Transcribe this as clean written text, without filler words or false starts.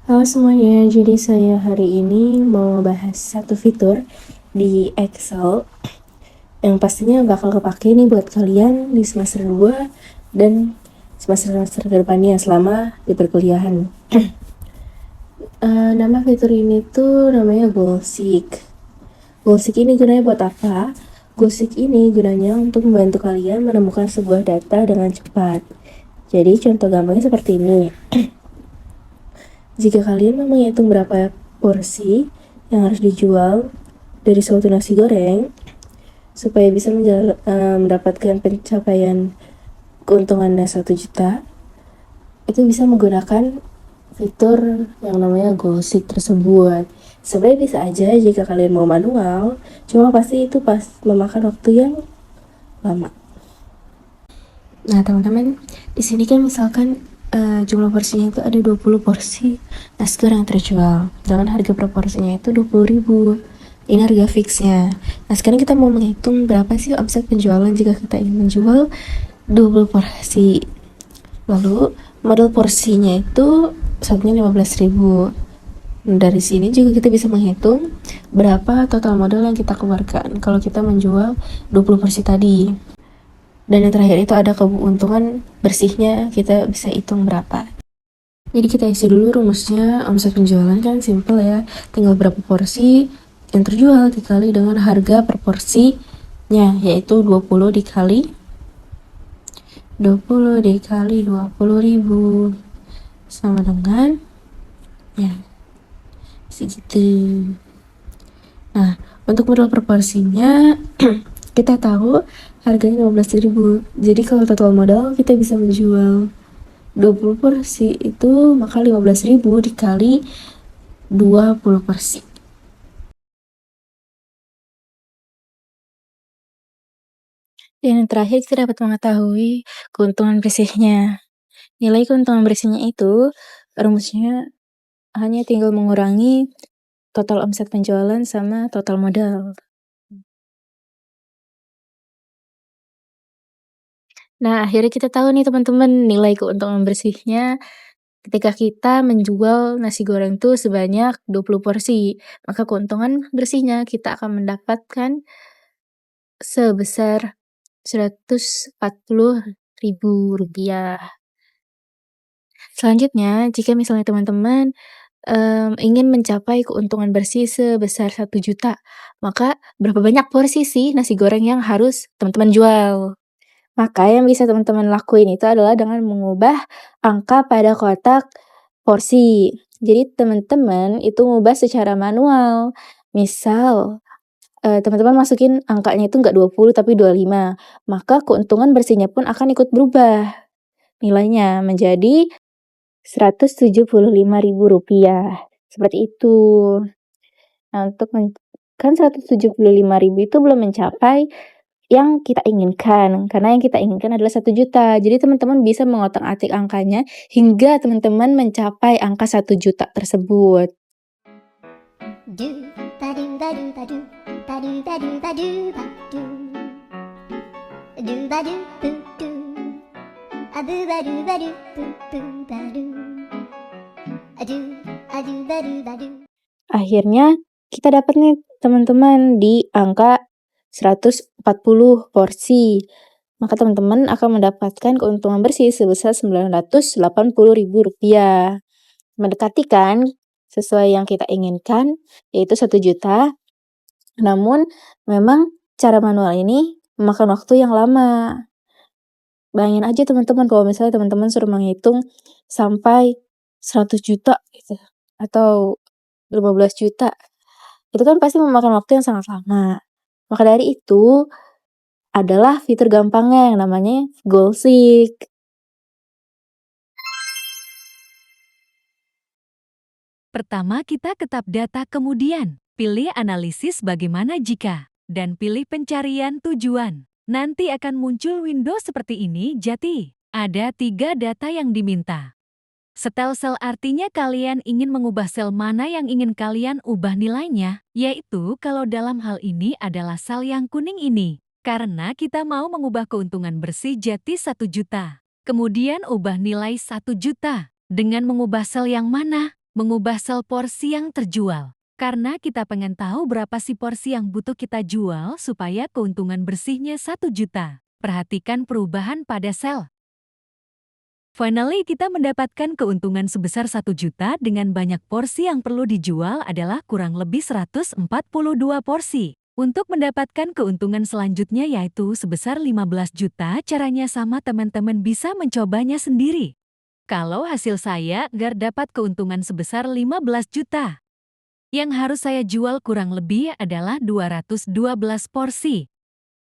Halo semuanya, jadi saya hari ini mau bahas satu fitur di Excel yang pastinya bakal kepake nih buat kalian di semester 2 dan semester-semester kedepannya selama di perkuliahan. Nama fitur ini tuh namanya Goalseek. Goalseek ini gunanya buat apa? Goalseek ini gunanya untuk membantu kalian menemukan sebuah data dengan cepat. Jadi contoh gampangnya seperti ini. Jika kalian mau menghitung berapa porsi yang harus dijual dari suatu nasi goreng, supaya bisa mendapatkan pencapaian keuntungannya 1 juta, itu bisa menggunakan fitur yang namanya Goalseek tersebut. Sebenarnya bisa aja jika kalian mau manual, cuma pasti itu memakan waktu yang lama. Nah teman-teman, di sini kan misalkan jumlah porsinya itu ada 20 porsi nasi goreng yang terjual dengan harga proporsinya itu 20.000. Ini harga fixnya. Nah sekarang kita mau menghitung berapa sih omset penjualan jika kita ingin menjual 20 porsi. Lalu modal porsinya itu satunya 15.000. Dari sini juga kita bisa menghitung berapa total modal yang kita keluarkan kalau kita menjual 20 porsi tadi. Dan yang terakhir itu ada keuntungan bersihnya, kita bisa hitung berapa. Jadi kita isi dulu rumusnya. Omset penjualan kan simple ya, tinggal berapa porsi yang terjual dikali dengan harga per porsinya, yaitu 20 dikali 20.000 sama dengan ya segitu. Nah untuk modal per porsinya kita tahu harganya 15.000. Jadi kalau total modal kita bisa menjual 20 porsi itu, maka 15.000 dikali 20 porsi. Dan yang terakhir kita dapat mengetahui keuntungan bersihnya. Nilai keuntungan bersihnya itu rumusnya hanya tinggal mengurangi total omset penjualan sama total modal. Nah, akhirnya kita tahu nih teman-teman nilai keuntungan bersihnya ketika kita menjual nasi goreng tuh sebanyak 20 porsi. Maka keuntungan bersihnya kita akan mendapatkan sebesar Rp140.000. Selanjutnya, jika misalnya teman-teman ingin mencapai keuntungan bersih sebesar 1 juta, maka berapa banyak porsi sih nasi goreng yang harus teman-teman jual? Maka yang bisa teman-teman lakuin itu adalah dengan mengubah angka pada kotak porsi. Jadi teman-teman itu ngubah secara manual. Misal, teman-teman masukin angkanya itu nggak 20 tapi 25, maka keuntungan bersihnya pun akan ikut berubah nilainya menjadi Rp175.000. Seperti itu. Nah, kan Rp175.000 itu belum mencapai yang kita inginkan, karena yang kita inginkan adalah 1 juta. Jadi teman-teman bisa mengotak-atik angkanya hingga teman-teman mencapai angka 1 juta tersebut. Akhirnya kita dapat nih teman-teman di angka 140 porsi. Maka teman-teman akan mendapatkan keuntungan bersih sebesar Rp980.000. Mendekati kan sesuai yang kita inginkan, yaitu 1 juta. Namun memang cara manual ini memakan waktu yang lama. Bayangin aja teman-teman kalau misalnya teman-teman suruh menghitung sampai 100 juta gitu, atau 15 juta. Itu kan pasti memakan waktu yang sangat lama. Maka dari itu adalah fitur gampangnya yang namanya Goalseek. Pertama, kita ketap data, kemudian pilih analisis bagaimana jika, dan pilih pencarian tujuan. Nanti akan muncul window seperti ini. Jadi, ada 3 data yang diminta. Setel sel artinya kalian ingin mengubah sel mana yang ingin kalian ubah nilainya, yaitu kalau dalam hal ini adalah sel yang kuning ini, karena kita mau mengubah keuntungan bersih jadi 1 juta. Kemudian ubah nilai 1 juta dengan mengubah sel yang mana? mengubah sel porsi yang terjual. Karena kita pengen tahu berapa sih porsi yang butuh kita jual supaya keuntungan bersihnya 1 juta. Perhatikan perubahan pada sel. Finally, kita mendapatkan keuntungan sebesar 1 juta dengan banyak porsi yang perlu dijual adalah kurang lebih 142 porsi. Untuk mendapatkan keuntungan selanjutnya yaitu sebesar 15 juta, caranya sama, teman-teman bisa mencobanya sendiri. Kalau hasil saya agar dapat keuntungan sebesar 15 juta. Yang harus saya jual kurang lebih adalah 212 porsi.